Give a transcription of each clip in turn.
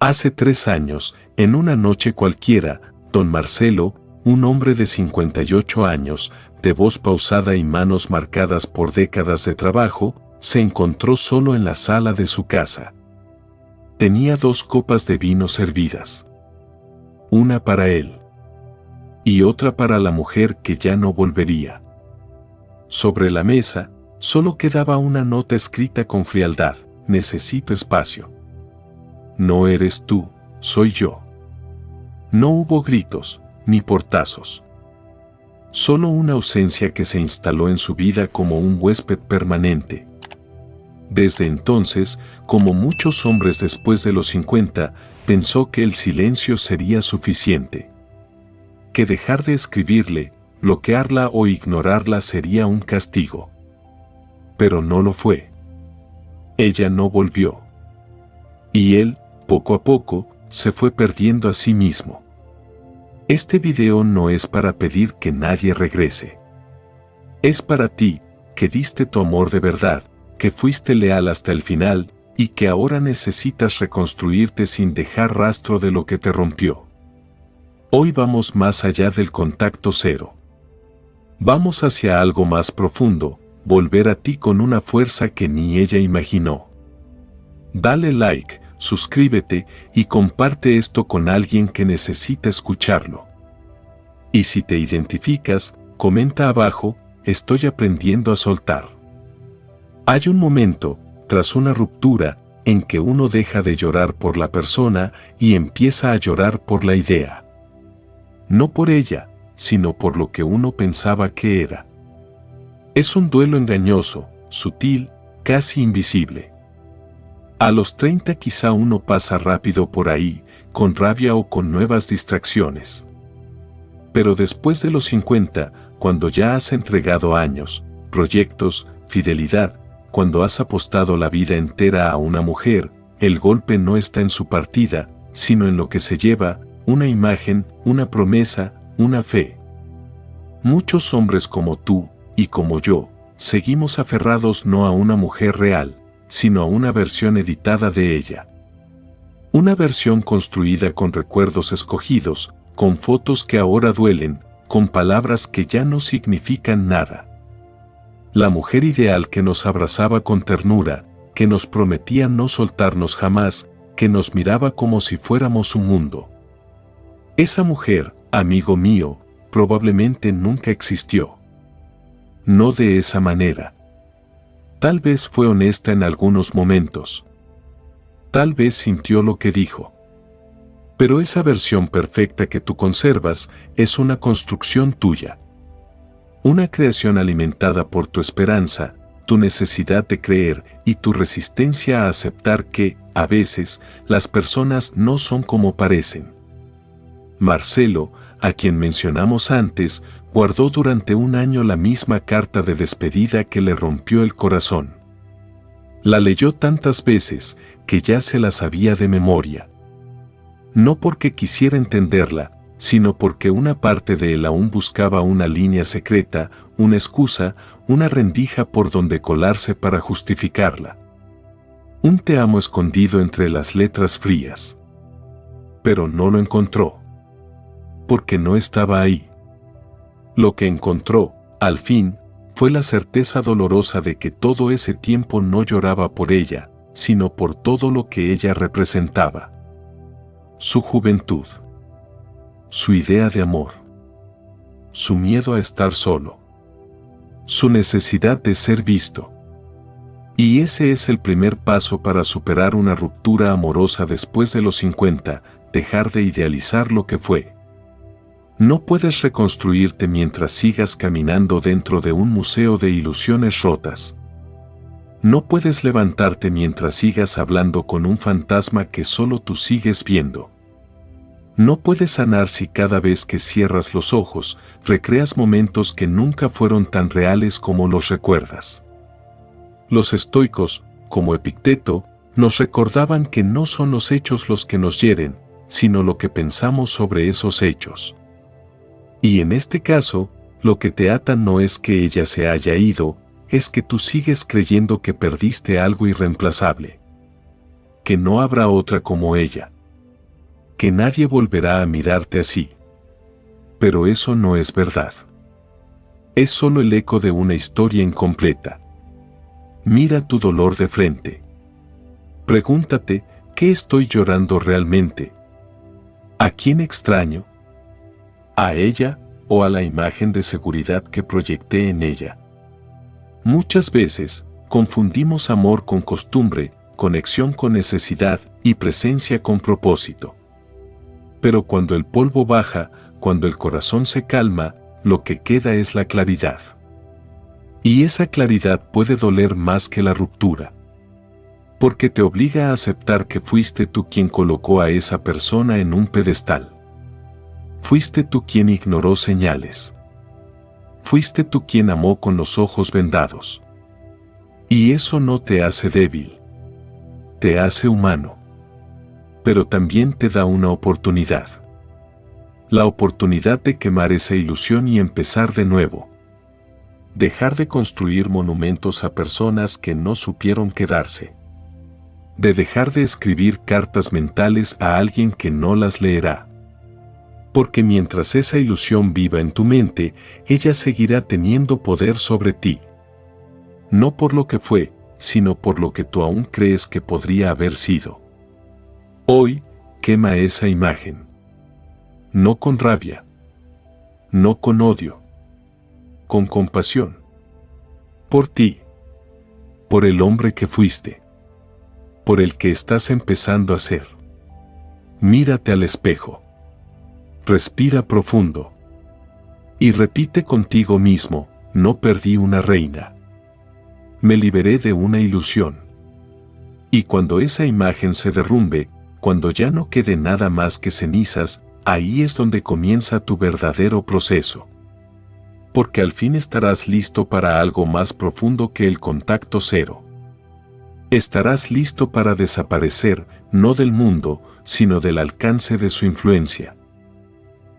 Hace 3 años, en una noche cualquiera, don Marcelo, un hombre de 58 años, de voz pausada y manos marcadas por décadas de trabajo, se encontró solo en la sala de su casa. Tenía 2 copas de vino servidas. Una para él. Y otra para la mujer que ya no volvería. Sobre la mesa, solo quedaba una nota escrita con frialdad: necesito espacio. No eres tú, soy yo. No hubo gritos, ni portazos. Solo una ausencia que se instaló en su vida como un huésped permanente. Desde entonces, como muchos hombres después de los 50, pensó que el silencio sería suficiente. Que dejar de escribirle, bloquearla o ignorarla sería un castigo. Pero no lo fue. Ella no volvió. Y él, poco a poco, se fue perdiendo a sí mismo. Este video no es para pedir que nadie regrese. Es para ti, que diste tu amor de verdad, que fuiste leal hasta el final, y que ahora necesitas reconstruirte sin dejar rastro de lo que te rompió. Hoy vamos más allá del contacto cero. Vamos hacia algo más profundo, volver a ti con una fuerza que ni ella imaginó. Dale like, suscríbete y comparte esto con alguien que necesita escucharlo. Y si te identificas, comenta abajo: estoy aprendiendo a soltar. Hay un momento, tras una ruptura, en que uno deja de llorar por la persona y empieza a llorar por la idea. No por ella, sino por lo que uno pensaba que era. Es un duelo engañoso, sutil, casi invisible. A los 30 quizá uno pasa rápido por ahí, con rabia o con nuevas distracciones. Pero después de los 50, cuando ya has entregado años, proyectos, fidelidad, cuando has apostado la vida entera a una mujer, el golpe no está en su partida, sino en lo que se lleva: una imagen, una promesa, una fe. Muchos hombres como tú, y como yo, seguimos aferrados no a una mujer real, sino a una versión editada de ella. Una versión construida con recuerdos escogidos, con fotos que ahora duelen, con palabras que ya no significan nada. La mujer ideal que nos abrazaba con ternura, que nos prometía no soltarnos jamás, que nos miraba como si fuéramos su mundo. Esa mujer, amigo mío, probablemente nunca existió. No de esa manera. Tal vez fue honesta en algunos momentos. Tal vez sintió lo que dijo. Pero esa versión perfecta que tú conservas es una construcción tuya. Una creación alimentada por tu esperanza, tu necesidad de creer y tu resistencia a aceptar que, a veces, las personas no son como parecen. Marcelo, a quien mencionamos antes, guardó durante 1 año la misma carta de despedida que le rompió el corazón. La leyó tantas veces que ya se la sabía de memoria. No porque quisiera entenderla, sino porque una parte de él aún buscaba una línea secreta, una excusa, una rendija por donde colarse para justificarla. Un te amo escondido entre las letras frías. Pero no lo encontró. Porque no estaba ahí. Lo que encontró, al fin, fue la certeza dolorosa de que todo ese tiempo no lloraba por ella, sino por todo lo que ella representaba. Su juventud. Su idea de amor. Su miedo a estar solo. Su necesidad de ser visto. Y ese es el primer paso para superar una ruptura amorosa después de los 50, dejar de idealizar lo que fue. No puedes reconstruirte mientras sigas caminando dentro de un museo de ilusiones rotas. No puedes levantarte mientras sigas hablando con un fantasma que solo tú sigues viendo. No puedes sanar si cada vez que cierras los ojos, recreas momentos que nunca fueron tan reales como los recuerdas. Los estoicos, como Epicteto, nos recordaban que no son los hechos los que nos hieren, sino lo que pensamos sobre esos hechos. Y en este caso, lo que te ata no es que ella se haya ido, es que tú sigues creyendo que perdiste algo irreemplazable. Que no habrá otra como ella. que nadie volverá a mirarte así. Pero eso no es verdad. Es solo el eco de una historia incompleta. Mira tu dolor de frente. Pregúntate, ¿qué estoy llorando realmente? ¿A quién extraño? ¿A ella o a la imagen de seguridad que proyecté en ella? Muchas veces, confundimos amor con costumbre, conexión con necesidad y presencia con propósito. Pero cuando el polvo baja, cuando el corazón se calma, lo que queda es la claridad. Y esa claridad puede doler más que la ruptura. Porque te obliga a aceptar que fuiste tú quien colocó a esa persona en un pedestal. Fuiste tú quien ignoró señales. Fuiste tú quien amó con los ojos vendados. Y eso no te hace débil. Te hace humano. Pero también te da una oportunidad. La oportunidad de quemar esa ilusión y empezar de nuevo. Dejar de construir monumentos a personas que no supieron quedarse. De dejar de escribir cartas mentales a alguien que no las leerá. Porque mientras esa ilusión viva en tu mente, ella seguirá teniendo poder sobre ti. No por lo que fue, sino por lo que tú aún crees que podría haber sido. Hoy, quema esa imagen. No con rabia. No con odio. Con compasión. Por ti. Por el hombre que fuiste. Por el que estás empezando a ser. Mírate al espejo. Respira profundo. Y repite contigo mismo, no perdí una reina. Me liberé de una ilusión. Y cuando esa imagen se derrumbe, cuando ya no quede nada más que cenizas, ahí es donde comienza tu verdadero proceso. Porque al fin estarás listo para algo más profundo que el contacto cero. Estarás listo para desaparecer, no del mundo, sino del alcance de su influencia.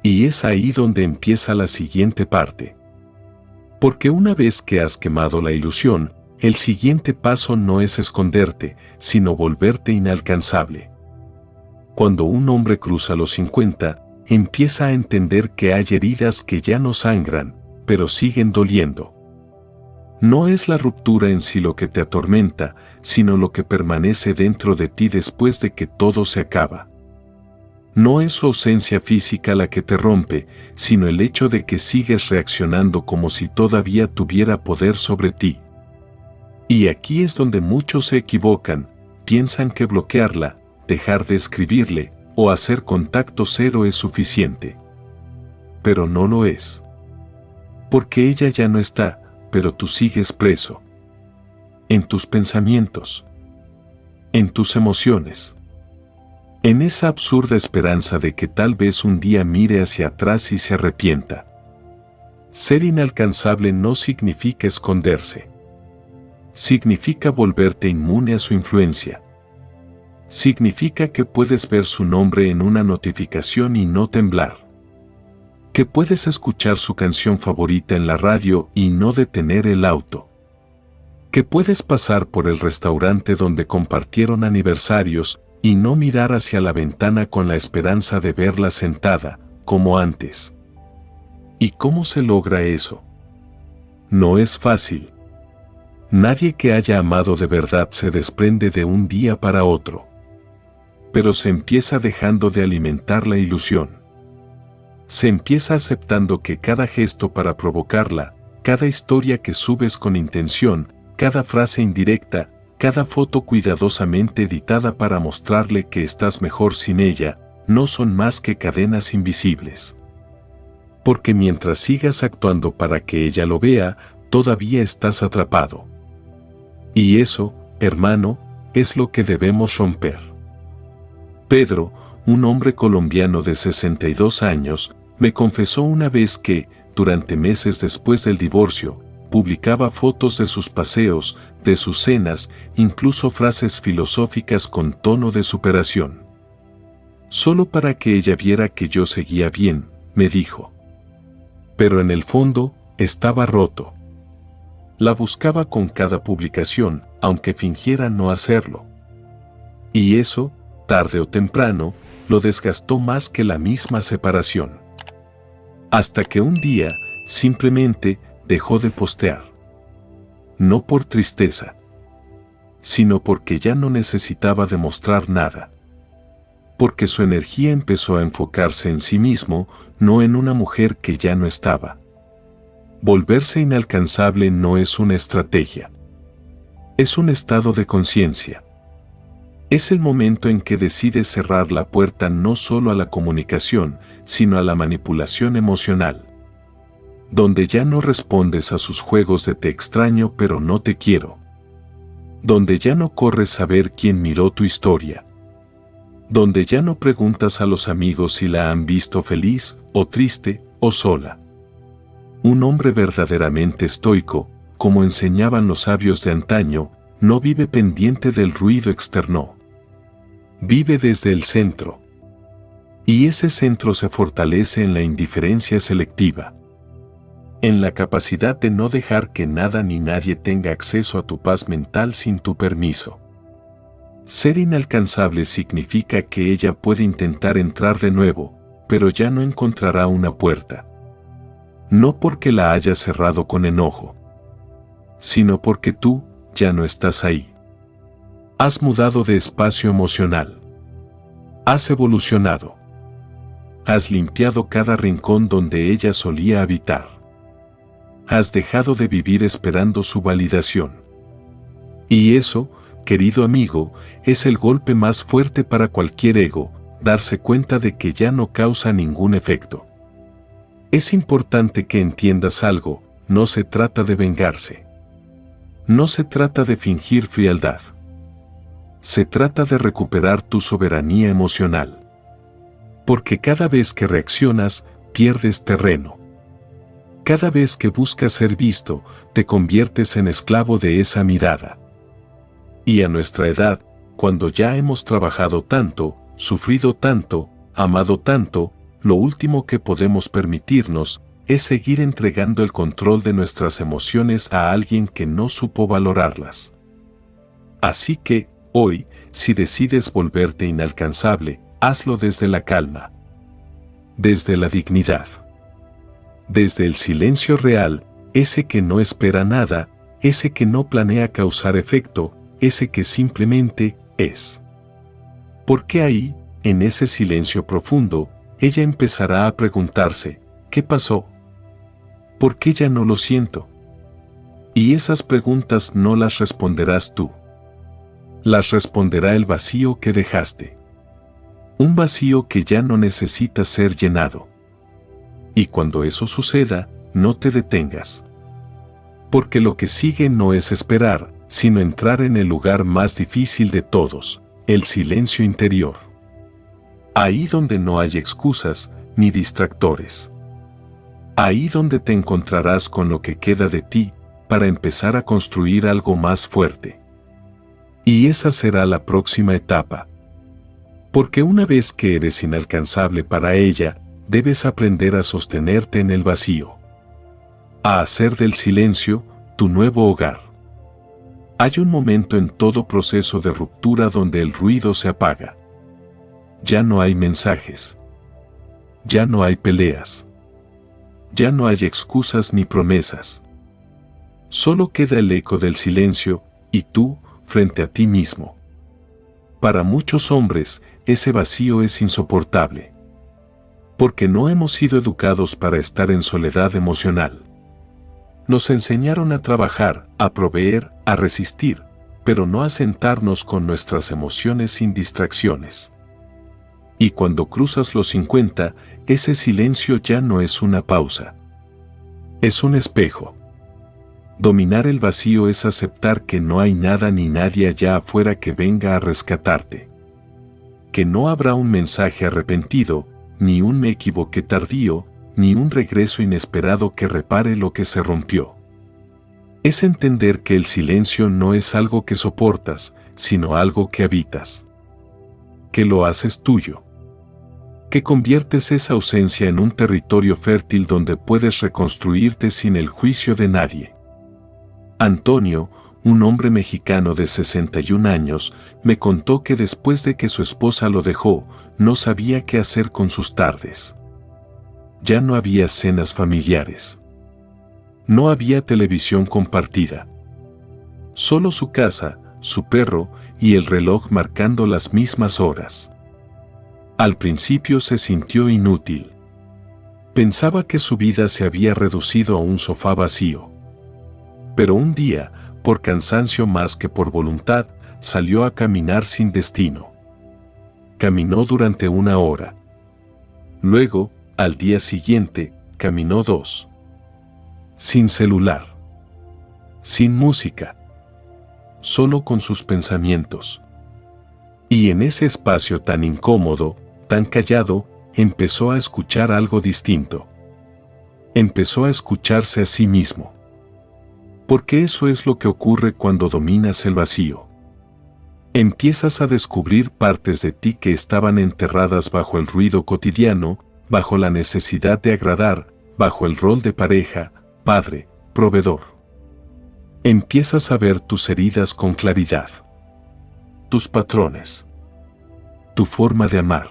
Y es ahí donde empieza la siguiente parte. Porque una vez que has quemado la ilusión, el siguiente paso no es esconderte, sino volverte inalcanzable. Cuando un hombre cruza los 50, empieza a entender que hay heridas que ya no sangran, pero siguen doliendo. No es la ruptura en sí lo que te atormenta, sino lo que permanece dentro de ti después de que todo se acaba. No es su ausencia física la que te rompe, sino el hecho de que sigues reaccionando como si todavía tuviera poder sobre ti. Y aquí es donde muchos se equivocan, piensan que bloquearla, dejar de escribirle o hacer contacto cero es suficiente. Pero no lo es. Porque ella ya no está, pero tú sigues preso. En tus pensamientos. En tus emociones. En esa absurda esperanza de que tal vez un día mire hacia atrás y se arrepienta. Ser inalcanzable no significa esconderse. Significa volverte inmune a su influencia. Significa que puedes ver su nombre en una notificación y no temblar. Que puedes escuchar su canción favorita en la radio y no detener el auto. Que puedes pasar por el restaurante donde compartieron aniversarios y no mirar hacia la ventana con la esperanza de verla sentada, como antes. ¿Y cómo se logra eso? No es fácil. Nadie que haya amado de verdad se desprende de un día para otro. Pero se empieza dejando de alimentar la ilusión. Se empieza aceptando que cada gesto para provocarla, cada historia que subes con intención, cada frase indirecta, cada foto cuidadosamente editada para mostrarle que estás mejor sin ella, no son más que cadenas invisibles. Porque mientras sigas actuando para que ella lo vea, todavía estás atrapado. Y eso, hermano, es lo que debemos romper. Pedro, un hombre colombiano de 62 años, me confesó una vez que, durante meses después del divorcio, publicaba fotos de sus paseos, de sus cenas, incluso frases filosóficas con tono de superación. Solo para que ella viera que yo seguía bien, me dijo. Pero en el fondo, estaba roto. La buscaba con cada publicación, aunque fingiera no hacerlo. Y eso, tarde o temprano, lo desgastó más que la misma separación. Hasta que un día, simplemente, dejó de postear. No por tristeza, sino porque ya no necesitaba demostrar nada. Porque su energía empezó a enfocarse en sí mismo, no en una mujer que ya no estaba. Volverse inalcanzable no es una estrategia. Es un estado de conciencia. Es el momento en que decides cerrar la puerta no solo a la comunicación, sino a la manipulación emocional. Donde ya no respondes a sus juegos de te extraño pero no te quiero. Donde ya no corres a ver quién miró tu historia. Donde ya no preguntas a los amigos si la han visto feliz, o triste, o sola. Un hombre verdaderamente estoico, como enseñaban los sabios de antaño, no vive pendiente del ruido externo. Vive desde el centro. Y ese centro se fortalece en la indiferencia selectiva. En la capacidad de no dejar que nada ni nadie tenga acceso a tu paz mental sin tu permiso. Ser inalcanzable significa que ella puede intentar entrar de nuevo, pero ya no encontrará una puerta. No porque la hayas cerrado con enojo, sino porque tú ya no estás ahí. Has mudado de espacio emocional. Has evolucionado. Has limpiado cada rincón donde ella solía habitar. Has dejado de vivir esperando su validación. Y eso, querido amigo, es el golpe más fuerte para cualquier ego, darse cuenta de que ya no causa ningún efecto. Es importante que entiendas algo, no se trata de vengarse. No se trata de fingir frialdad. Se trata de recuperar tu soberanía emocional. Porque cada vez que reaccionas, pierdes terreno. Cada vez que buscas ser visto, te conviertes en esclavo de esa mirada. Y a nuestra edad, cuando ya hemos trabajado tanto, sufrido tanto, amado tanto, lo último que podemos permitirnos es seguir entregando el control de nuestras emociones a alguien que no supo valorarlas. Así que, hoy, si decides volverte inalcanzable, hazlo desde la calma. Desde la dignidad. Desde el silencio real, ese que no espera nada, ese que no planea causar efecto, ese que simplemente es. Porque ahí, en ese silencio profundo, ella empezará a preguntarse, ¿qué pasó? ¿Por qué ya no lo siento? Y esas preguntas no las responderás tú. Las responderá el vacío que dejaste. Un vacío que ya no necesita ser llenado. Y cuando eso suceda, no te detengas. Porque lo que sigue no es esperar, sino entrar en el lugar más difícil de todos, el silencio interior. Ahí donde no hay excusas ni distractores. Ahí donde te encontrarás con lo que queda de ti para empezar a construir algo más fuerte. Y esa será la próxima etapa. Porque una vez que eres inalcanzable para ella, debes aprender a sostenerte en el vacío. A hacer del silencio tu nuevo hogar. Hay un momento en todo proceso de ruptura donde el ruido se apaga. Ya no hay mensajes. Ya no hay peleas. Ya no hay excusas ni promesas. Solo queda el eco del silencio y tú frente a ti mismo. Para muchos hombres, ese vacío es insoportable. Porque no hemos sido educados para estar en soledad emocional. Nos enseñaron a trabajar, a proveer, a resistir, pero no a sentarnos con nuestras emociones sin distracciones. Y cuando cruzas los 50, ese silencio ya no es una pausa. Es un espejo. Dominar el vacío es aceptar que no hay nada ni nadie allá afuera que venga a rescatarte. Que no habrá un mensaje arrepentido, ni un me equivoqué tardío, ni un regreso inesperado que repare lo que se rompió. Es entender que el silencio no es algo que soportas, sino algo que habitas. Que lo haces tuyo. Que conviertes esa ausencia en un territorio fértil donde puedes reconstruirte sin el juicio de nadie. Antonio, un hombre mexicano de 61 años, me contó que después de que su esposa lo dejó, no sabía qué hacer con sus tardes. Ya no había cenas familiares. No había televisión compartida. Solo su casa, su perro y el reloj marcando las mismas horas. Al principio se sintió inútil. Pensaba que su vida se había reducido a un sofá vacío. Pero un día, por cansancio más que por voluntad, salió a caminar sin destino. Caminó durante 1 hora. Luego, al día siguiente, caminó 2. Sin celular. Sin música. Solo con sus pensamientos. Y en ese espacio tan incómodo, tan callado, empezó a escuchar algo distinto. Empezó a escucharse a sí mismo. Porque eso es lo que ocurre cuando dominas el vacío. Empiezas a descubrir partes de ti que estaban enterradas bajo el ruido cotidiano, bajo la necesidad de agradar, bajo el rol de pareja, padre, proveedor. Empiezas a ver tus heridas con claridad. Tus patrones. Tu forma de amar.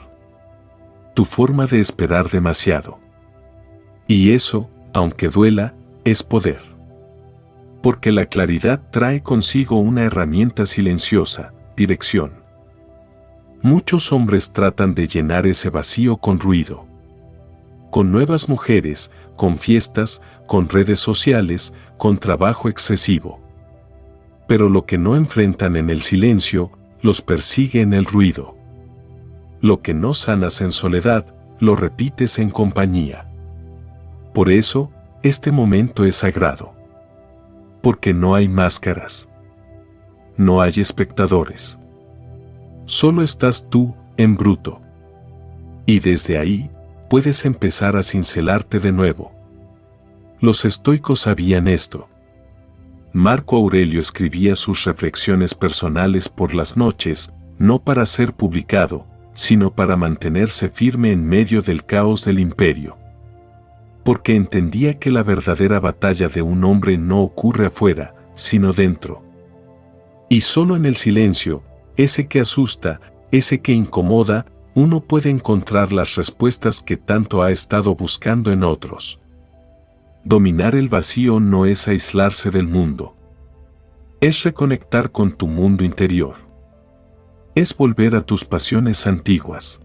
Tu forma de esperar demasiado. Y eso, aunque duela, es poder. Porque la claridad trae consigo una herramienta silenciosa, dirección. Muchos hombres tratan de llenar ese vacío con ruido. Con nuevas mujeres, con fiestas, con redes sociales, con trabajo excesivo. Pero lo que no enfrentan en el silencio, los persigue en el ruido. Lo que no sanas en soledad, lo repites en compañía. Por eso, este momento es sagrado. Porque no hay máscaras. No hay espectadores. Solo estás tú, en bruto. Y desde ahí, puedes empezar a cincelarte de nuevo. Los estoicos sabían esto. Marco Aurelio escribía sus reflexiones personales por las noches, no para ser publicado, sino para mantenerse firme en medio del caos del imperio. Porque entendía que la verdadera batalla de un hombre no ocurre afuera, sino dentro. Y solo en el silencio, ese que asusta, ese que incomoda, uno puede encontrar las respuestas que tanto ha estado buscando en otros. Dominar el vacío no es aislarse del mundo. Es reconectar con tu mundo interior. Es volver a tus pasiones antiguas.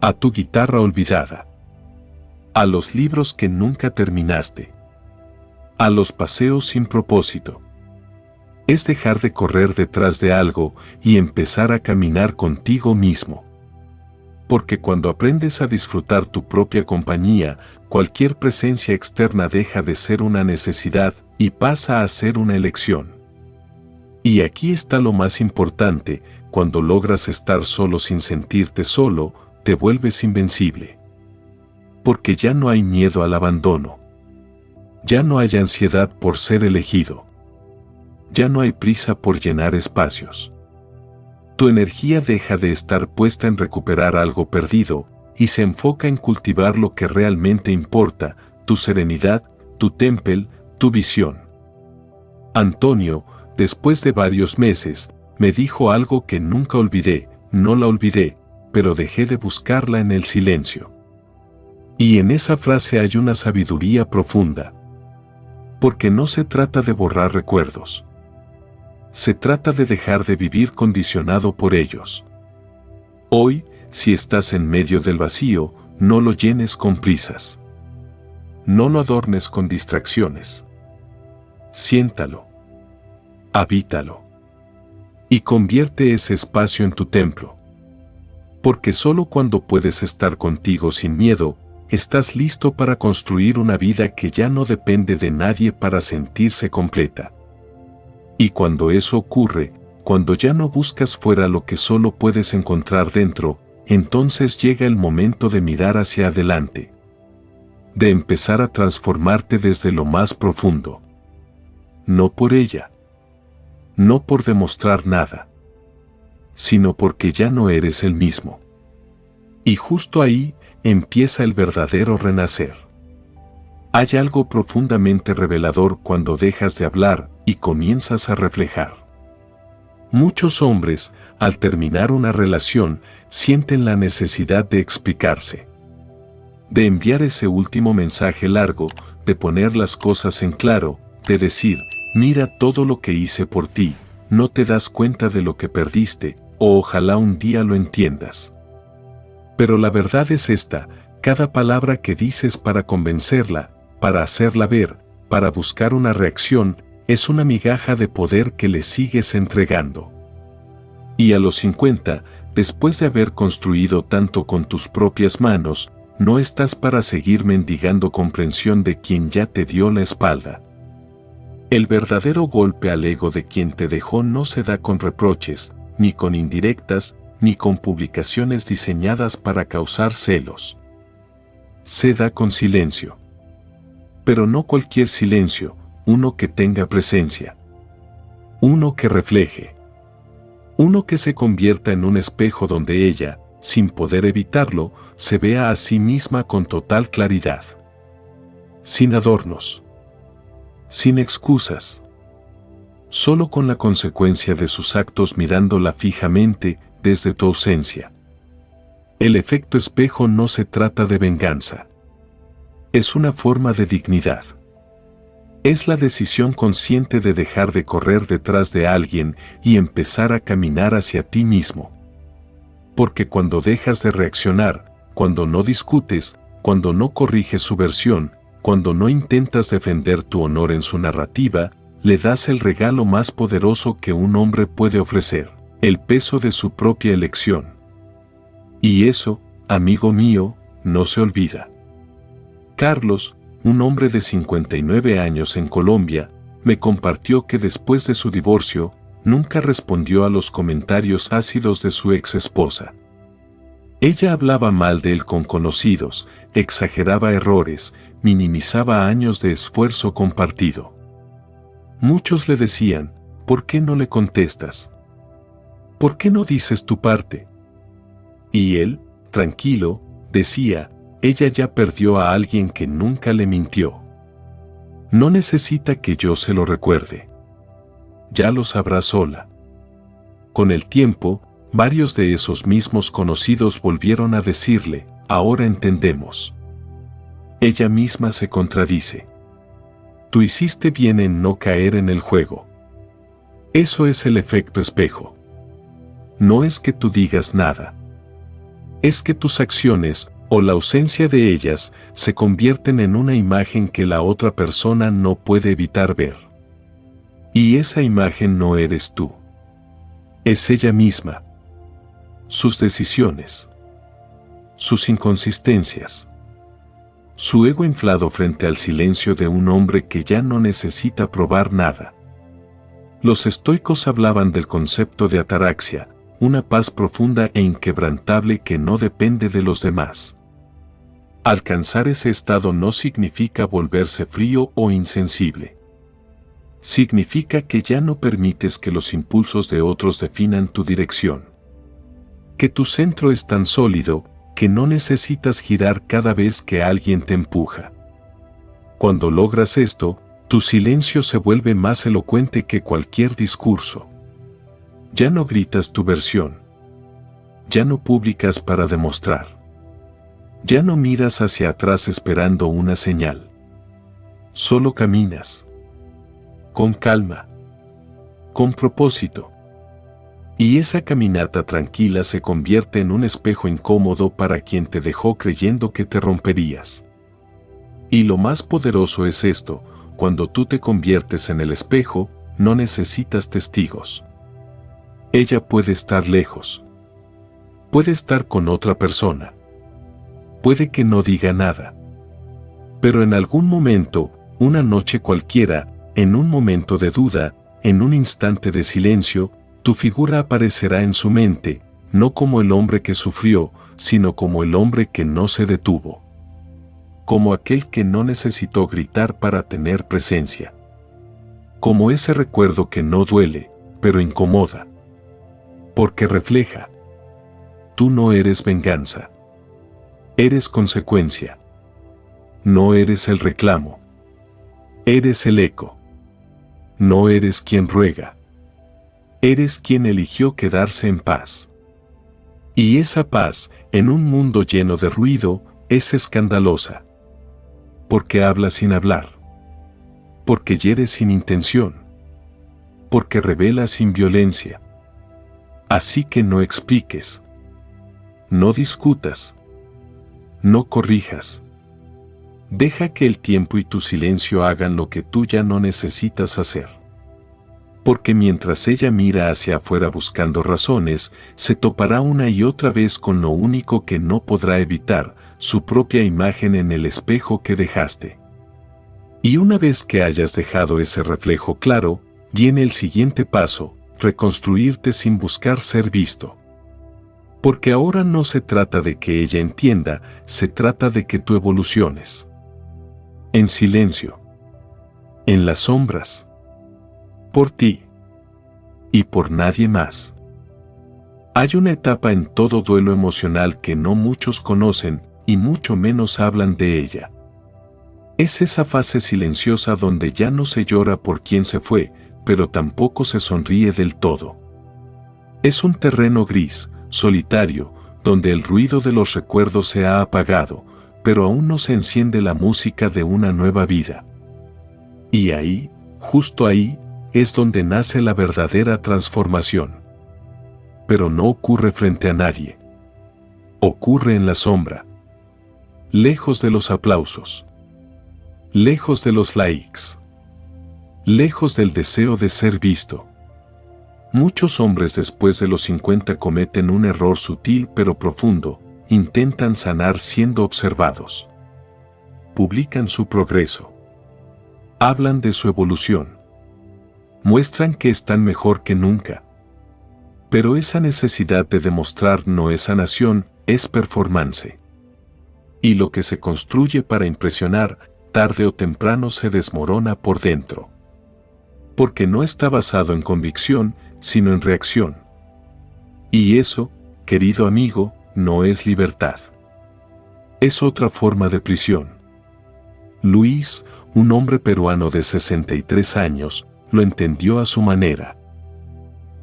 A tu guitarra olvidada. A los libros que nunca terminaste. A los paseos sin propósito. Es dejar de correr detrás de algo y empezar a caminar contigo mismo. Porque cuando aprendes a disfrutar tu propia compañía, cualquier presencia externa deja de ser una necesidad y pasa a ser una elección. Y aquí está lo más importante: cuando logras estar solo sin sentirte solo, te vuelves invencible. Porque ya no hay miedo al abandono. Ya no hay ansiedad por ser elegido. Ya no hay prisa por llenar espacios. Tu energía deja de estar puesta en recuperar algo perdido y se enfoca en cultivar lo que realmente importa: tu serenidad, tu temple, tu visión. Antonio, después de varios meses, me dijo algo que nunca olvidé. No la olvidé, pero dejé de buscarla en el silencio. Y en esa frase hay una sabiduría profunda. Porque no se trata de borrar recuerdos. Se trata de dejar de vivir condicionado por ellos. Hoy, si estás en medio del vacío, no lo llenes con prisas. No lo adornes con distracciones. Siéntalo. Habítalo. Y convierte ese espacio en tu templo. Porque solo cuando puedes estar contigo sin miedo, estás listo para construir una vida que ya no depende de nadie para sentirse completa. Y cuando eso ocurre, cuando ya no buscas fuera lo que solo puedes encontrar dentro, entonces llega el momento de mirar hacia adelante. De empezar a transformarte desde lo más profundo. No por ella. No por demostrar nada. Sino porque ya no eres el mismo. Y justo ahí empieza el verdadero renacer. Hay algo profundamente revelador cuando dejas de hablar, y comienzas a reflejar. Muchos hombres, al terminar una relación, sienten la necesidad de explicarse, de enviar ese último mensaje largo, de poner las cosas en claro, de decir, mira todo lo que hice por ti, no te das cuenta de lo que perdiste, o ojalá un día lo entiendas. Pero la verdad es esta, cada palabra que dices para convencerla, para hacerla ver, para buscar una reacción, es una migaja de poder que le sigues entregando. Y a los 50, después de haber construido tanto con tus propias manos, no estás para seguir mendigando comprensión de quien ya te dio la espalda. El verdadero golpe al ego de quien te dejó no se da con reproches, ni con indirectas, ni con publicaciones diseñadas para causar celos. Se da con silencio. Pero no cualquier silencio, uno que tenga presencia. Uno que refleje. Uno que se convierta en un espejo donde ella, sin poder evitarlo, se vea a sí misma con total claridad. Sin adornos. Sin excusas. Solo con la consecuencia de sus actos mirándola fijamente desde tu ausencia. El efecto espejo no se trata de venganza. Es una forma de dignidad. Es la decisión consciente de dejar de correr detrás de alguien y empezar a caminar hacia ti mismo. Porque cuando dejas de reaccionar, cuando no discutes, cuando no corriges su versión, cuando no intentas defender tu honor en su narrativa, le das el regalo más poderoso que un hombre puede ofrecer, el peso de su propia elección. Y eso, amigo mío, no se olvida. Carlos, un hombre de 59 años en Colombia, me compartió que después de su divorcio, nunca respondió a los comentarios ácidos de su ex esposa. Ella hablaba mal de él con conocidos, exageraba errores, minimizaba años de esfuerzo compartido. Muchos le decían, ¿por qué no le contestas? ¿Por qué no dices tu parte? Y él, tranquilo, decía, ella ya perdió a alguien que nunca le mintió. No necesita que yo se lo recuerde. Ya lo sabrá sola. Con el tiempo, varios de esos mismos conocidos volvieron a decirle, ahora entendemos. Ella misma se contradice. Tú hiciste bien en no caer en el juego. Eso es el efecto espejo. No es que tú digas nada. Es que tus acciones, o la ausencia de ellas, se convierten en una imagen que la otra persona no puede evitar ver. Y esa imagen no eres tú. Es ella misma. Sus decisiones. Sus inconsistencias. Su ego inflado frente al silencio de un hombre que ya no necesita probar nada. Los estoicos hablaban del concepto de ataraxia, una paz profunda e inquebrantable que no depende de los demás. Alcanzar ese estado no significa volverse frío o insensible. Significa que ya no permites que los impulsos de otros definan tu dirección. Que tu centro es tan sólido que no necesitas girar cada vez que alguien te empuja. Cuando logras esto, tu silencio se vuelve más elocuente que cualquier discurso. Ya no gritas tu versión. Ya no publicas para demostrar. Ya no miras hacia atrás esperando una señal. Solo caminas. Con calma. Con propósito. Y esa caminata tranquila se convierte en un espejo incómodo para quien te dejó creyendo que te romperías. Y lo más poderoso es esto, cuando tú te conviertes en el espejo, no necesitas testigos. Ella puede estar lejos. Puede estar con otra persona. Puede que no diga nada. Pero en algún momento, una noche cualquiera, en un momento de duda, en un instante de silencio, tu figura aparecerá en su mente, no como el hombre que sufrió, sino como el hombre que no se detuvo. Como aquel que no necesitó gritar para tener presencia. Como ese recuerdo que no duele, pero incomoda. Porque refleja. Tú no eres venganza. Eres consecuencia. No eres el reclamo. Eres el eco. No eres quien ruega. Eres quien eligió quedarse en paz. Y esa paz, en un mundo lleno de ruido, es escandalosa. Porque habla sin hablar. Porque hiere sin intención. Porque revela sin violencia. Así que no expliques. No discutas. No corrijas. Deja que el tiempo y tu silencio hagan lo que tú ya no necesitas hacer. Porque mientras ella mira hacia afuera buscando razones, se topará una y otra vez con lo único que no podrá evitar, su propia imagen en el espejo que dejaste. Y una vez que hayas dejado ese reflejo claro, viene el siguiente paso, reconstruirte sin buscar ser visto. Porque ahora no se trata de que ella entienda, se trata de que tú evoluciones. En silencio. En las sombras. Por ti. Y por nadie más. Hay una etapa en todo duelo emocional que no muchos conocen y mucho menos hablan de ella. Es esa fase silenciosa donde ya no se llora por quien se fue, pero tampoco se sonríe del todo. Es un terreno gris, solitario, donde el ruido de los recuerdos se ha apagado, pero aún no se enciende la música de una nueva vida. Y ahí, justo ahí, es donde nace la verdadera transformación. Pero no ocurre frente a nadie. Ocurre en la sombra. Lejos de los aplausos. Lejos de los likes. Lejos del deseo de ser visto. Muchos hombres después de los 50 cometen un error sutil pero profundo, intentan sanar siendo observados. Publican su progreso. Hablan de su evolución. Muestran que están mejor que nunca. Pero esa necesidad de demostrar no es sanación, es performance. Y lo que se construye para impresionar, tarde o temprano se desmorona por dentro. Porque no está basado en convicción, sino en reacción. Y eso, querido amigo, no es libertad. Es otra forma de prisión. Luis, un hombre peruano de 63 años, lo entendió a su manera.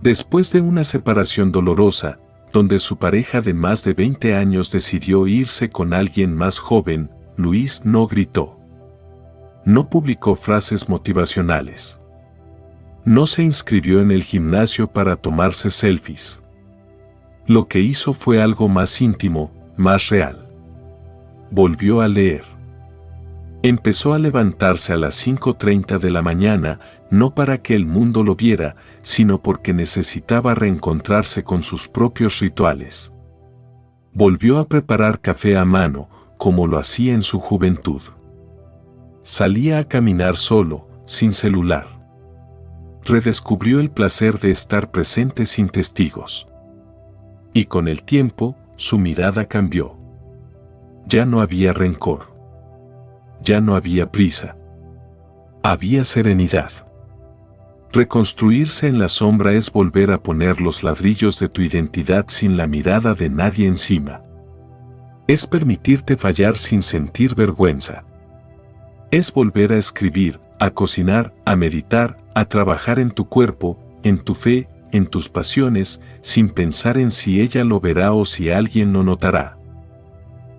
Después de una separación dolorosa, donde su pareja de más de 20 años decidió irse con alguien más joven, Luis no gritó. No publicó frases motivacionales. No se inscribió en el gimnasio para tomarse selfies. Lo que hizo fue algo más íntimo, más real. Volvió a leer. Empezó a levantarse a las 5:30 de la mañana, no para que el mundo lo viera, sino porque necesitaba reencontrarse con sus propios rituales. Volvió a preparar café a mano, como lo hacía en su juventud. Salía a caminar solo, sin celular. Redescubrió el placer de estar presente sin testigos. Y con el tiempo, su mirada cambió. Ya no había rencor. Ya no había prisa. Había serenidad. Reconstruirse en la sombra es volver a poner los ladrillos de tu identidad sin la mirada de nadie encima. Es permitirte fallar sin sentir vergüenza. Es volver a escribir, a cocinar, a meditar, a trabajar en tu cuerpo, en tu fe, en tus pasiones, sin pensar en si ella lo verá o si alguien lo notará.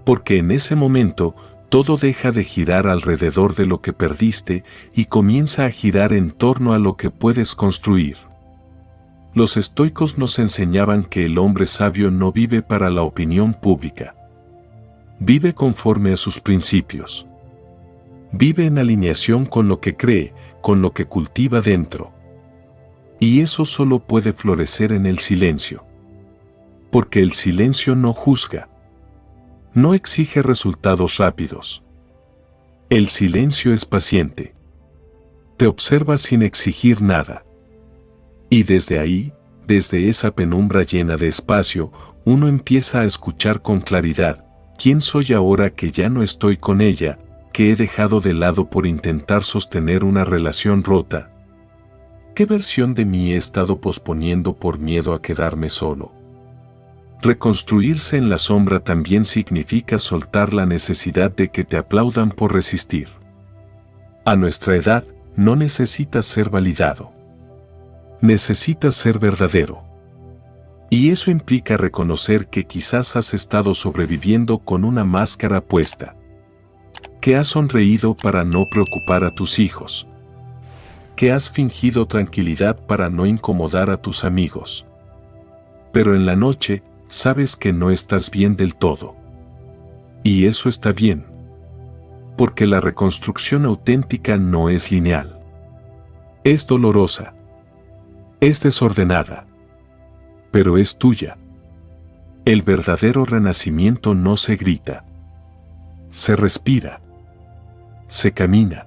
Porque en ese momento, todo deja de girar alrededor de lo que perdiste y comienza a girar en torno a lo que puedes construir. Los estoicos nos enseñaban que el hombre sabio no vive para la opinión pública. Vive conforme a sus principios. Vive en alineación con lo que cree, con lo que cultiva dentro. Y eso solo puede florecer en el silencio. Porque el silencio no juzga. No exige resultados rápidos. El silencio es paciente. Te observa sin exigir nada. Y desde ahí, desde esa penumbra llena de espacio, uno empieza a escuchar con claridad, ¿quién soy ahora que ya no estoy con ella, que he dejado de lado por intentar sostener una relación rota? ¿Qué versión de mí he estado posponiendo por miedo a quedarme solo? Reconstruirse en la sombra también significa soltar la necesidad de que te aplaudan por resistir. A nuestra edad, no necesitas ser validado. Necesitas ser verdadero. Y eso implica reconocer que quizás has estado sobreviviendo con una máscara puesta. Que has sonreído para no preocupar a tus hijos. Que has fingido tranquilidad para no incomodar a tus amigos. Pero en la noche, sabes que no estás bien del todo. Y eso está bien. Porque la reconstrucción auténtica no es lineal. Es dolorosa. Es desordenada. Pero es tuya. El verdadero renacimiento no se grita. Se respira. Se camina.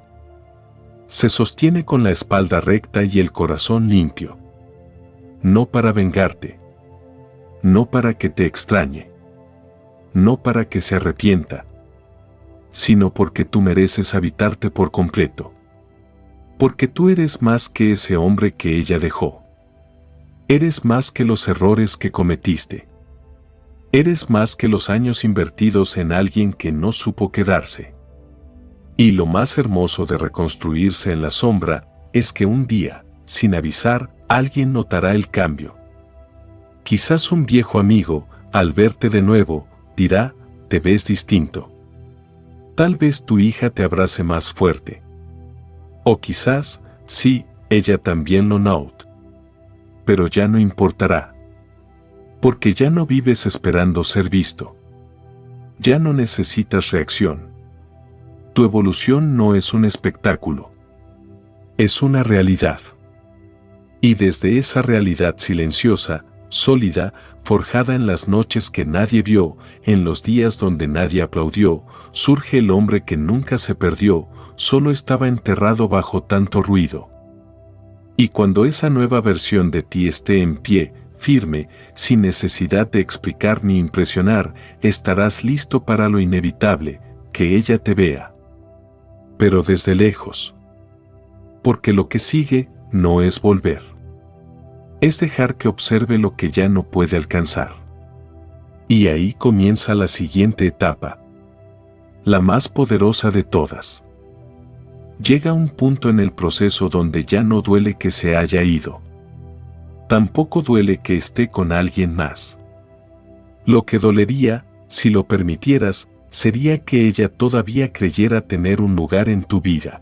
Se sostiene con la espalda recta y el corazón limpio. No para vengarte. No para que te extrañe. No para que se arrepienta. Sino porque tú mereces habitarte por completo. Porque tú eres más que ese hombre que ella dejó. Eres más que los errores que cometiste. Eres más que los años invertidos en alguien que no supo quedarse. Y lo más hermoso de reconstruirse en la sombra es que un día, sin avisar, alguien notará el cambio. Quizás un viejo amigo, al verte de nuevo, dirá, te ves distinto. Tal vez tu hija te abrace más fuerte. O quizás, sí, ella también lo note. Pero ya no importará. Porque ya no vives esperando ser visto. Ya no necesitas reacción. Tu evolución no es un espectáculo. Es una realidad. Y desde esa realidad silenciosa, sólida, forjada en las noches que nadie vio, en los días donde nadie aplaudió, surge el hombre que nunca se perdió, solo estaba enterrado bajo tanto ruido. Y cuando esa nueva versión de ti esté en pie, firme, sin necesidad de explicar ni impresionar, estarás listo para lo inevitable, que ella te vea. Pero desde lejos. Porque lo que sigue no es volver. Es dejar que observe lo que ya no puede alcanzar. Y ahí comienza la siguiente etapa. La más poderosa de todas. Llega un punto en el proceso donde ya no duele que se haya ido. Tampoco duele que esté con alguien más. Lo que dolería, si lo permitieras, sería que ella todavía creyera tener un lugar en tu vida.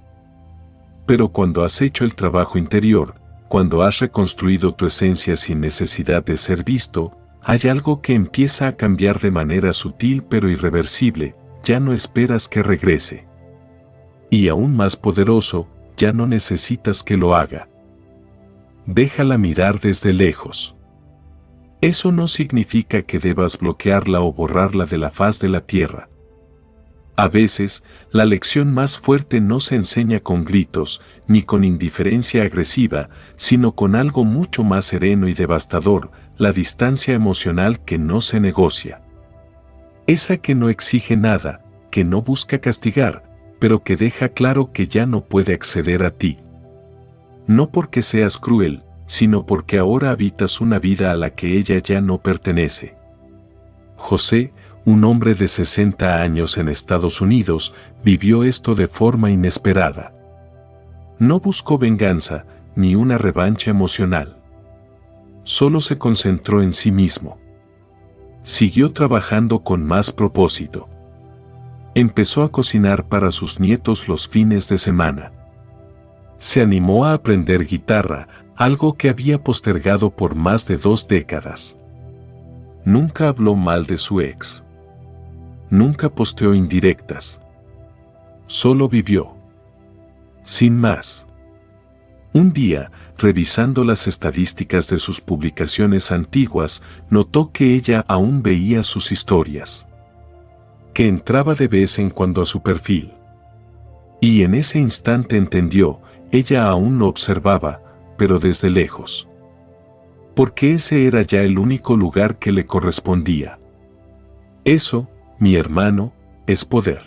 Pero cuando has hecho el trabajo interior, cuando has reconstruido tu esencia sin necesidad de ser visto, hay algo que empieza a cambiar de manera sutil pero irreversible, ya no esperas que regrese. Y aún más poderoso, ya no necesitas que lo haga. Déjala mirar desde lejos. Eso no significa que debas bloquearla o borrarla de la faz de la tierra. A veces, la lección más fuerte no se enseña con gritos, ni con indiferencia agresiva, sino con algo mucho más sereno y devastador, la distancia emocional que no se negocia. Esa que no exige nada, que no busca castigar, pero que deja claro que ya no puede acceder a ti. No porque seas cruel, sino porque ahora habitas una vida a la que ella ya no pertenece. José, un hombre de 60 años en Estados Unidos, vivió esto de forma inesperada. No buscó venganza, ni una revancha emocional. Solo se concentró en sí mismo. Siguió trabajando con más propósito. Empezó a cocinar para sus nietos los fines de semana. Se animó a aprender guitarra, algo que había postergado por más de 2 décadas. Nunca habló mal de su ex. Nunca posteó indirectas. Solo vivió. Sin más. Un día, revisando las estadísticas de sus publicaciones antiguas, notó que ella aún veía sus historias. Que entraba de vez en cuando a su perfil. Y en ese instante entendió, ella aún lo observaba, pero desde lejos. Porque ese era ya el único lugar que le correspondía. Eso, mi hermano, es poder.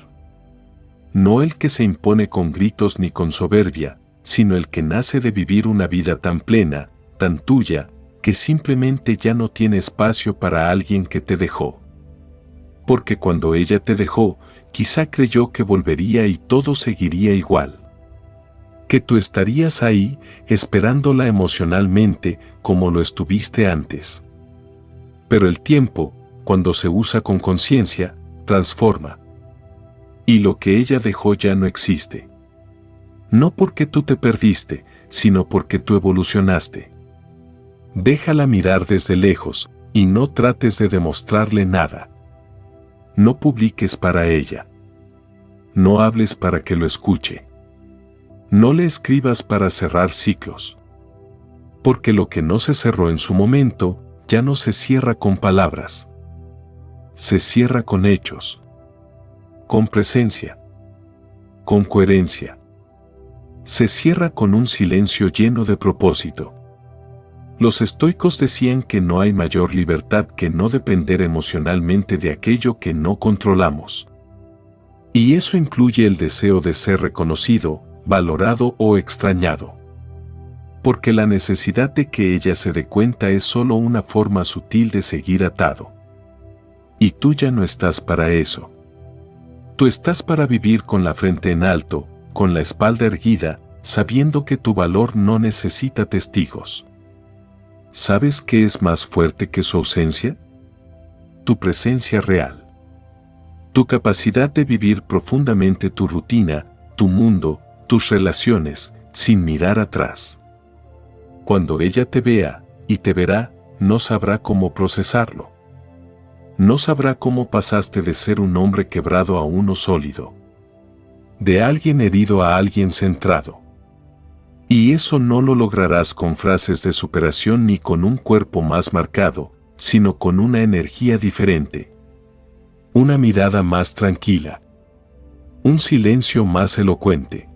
No el que se impone con gritos ni con soberbia, sino el que nace de vivir una vida tan plena, tan tuya, que simplemente ya no tiene espacio para alguien que te dejó. Porque cuando ella te dejó, quizá creyó que volvería y todo seguiría igual. Que tú estarías ahí, esperándola emocionalmente, como lo estuviste antes. Pero el tiempo, cuando se usa con conciencia, transforma. Y lo que ella dejó ya no existe. No porque tú te perdiste, sino porque tú evolucionaste. Déjala mirar desde lejos, y no trates de demostrarle nada. No publiques para ella. No hables para que lo escuche. No le escribas para cerrar ciclos. Porque lo que no se cerró en su momento, ya no se cierra con palabras. Se cierra con hechos. Con presencia. Con coherencia. Se cierra con un silencio lleno de propósito. Los estoicos decían que no hay mayor libertad que no depender emocionalmente de aquello que no controlamos. Y eso incluye el deseo de ser reconocido, valorado o extrañado. Porque la necesidad de que ella se dé cuenta es solo una forma sutil de seguir atado. Y tú ya no estás para eso. Tú estás para vivir con la frente en alto, con la espalda erguida, sabiendo que tu valor no necesita testigos. ¿Sabes qué es más fuerte que su ausencia? Tu presencia real. Tu capacidad de vivir profundamente tu rutina, tu mundo, tus relaciones, sin mirar atrás. Cuando ella te vea, y te verá, no sabrá cómo procesarlo. No sabrá cómo pasaste de ser un hombre quebrado a uno sólido. De alguien herido a alguien centrado. Y eso no lo lograrás con frases de superación ni con un cuerpo más marcado, sino con una energía diferente. Una mirada más tranquila. Un silencio más elocuente.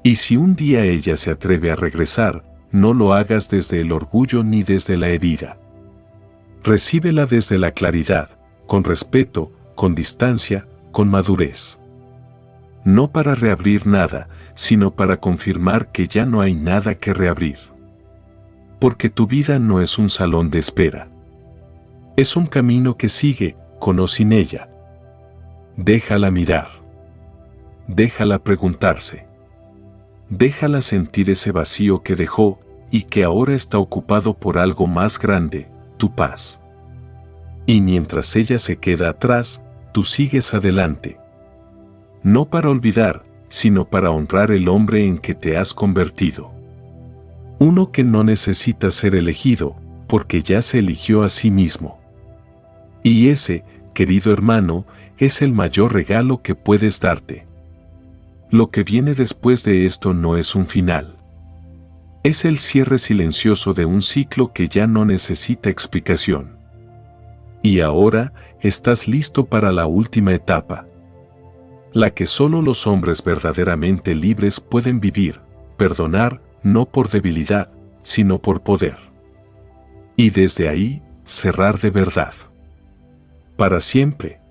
Y si un día ella se atreve a regresar, no lo hagas desde el orgullo ni desde la herida. Recíbela desde la claridad, con respeto, con distancia, con madurez. No para reabrir nada, sino para confirmar que ya no hay nada que reabrir. Porque tu vida no es un salón de espera. Es un camino que sigue, con o sin ella. Déjala mirar. Déjala preguntarse. Déjala sentir ese vacío que dejó y que ahora está ocupado por algo más grande, tu paz. Y mientras ella se queda atrás, tú sigues adelante. No para olvidar, sino para honrar el hombre en que te has convertido. Uno que no necesita ser elegido, porque ya se eligió a sí mismo. Y ese, querido hermano, es el mayor regalo que puedes darte. Lo que viene después de esto no es un final. Es el cierre silencioso de un ciclo que ya no necesita explicación. Y ahora, estás listo para la última etapa. La que solo los hombres verdaderamente libres pueden vivir, perdonar, no por debilidad, sino por poder. Y desde ahí, cerrar de verdad. Para siempre.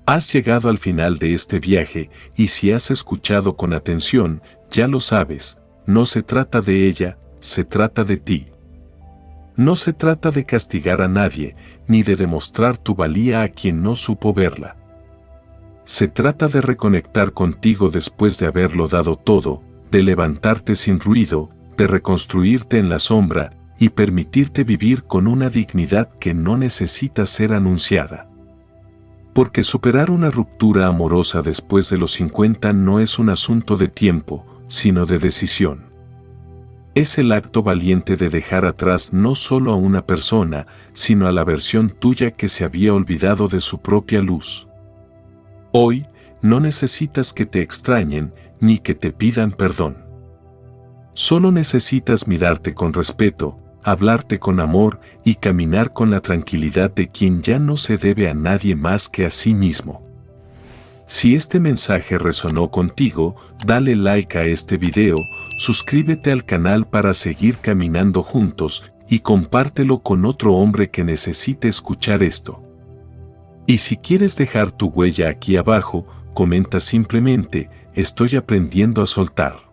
Has llegado al final de este viaje y si has escuchado con atención, ya lo sabes, no se trata de ella, se trata de ti. No se trata de castigar a nadie, ni de demostrar tu valía a quien no supo verla. Se trata de reconectar contigo después de haberlo dado todo, de levantarte sin ruido, de reconstruirte en la sombra y permitirte vivir con una dignidad que no necesita ser anunciada. Porque superar una ruptura amorosa después de los 50 no es un asunto de tiempo, sino de decisión. Es el acto valiente de dejar atrás no solo a una persona, sino a la versión tuya que se había olvidado de su propia luz. Hoy, no necesitas que te extrañen, ni que te pidan perdón. Solo necesitas mirarte con respeto, hablarte con amor y caminar con la tranquilidad de quien ya no se debe a nadie más que a sí mismo. Si este mensaje resonó contigo, dale like a este video, suscríbete al canal para seguir caminando juntos y compártelo con otro hombre que necesite escuchar esto. Y si quieres dejar tu huella aquí abajo, comenta simplemente, estoy aprendiendo a soltar.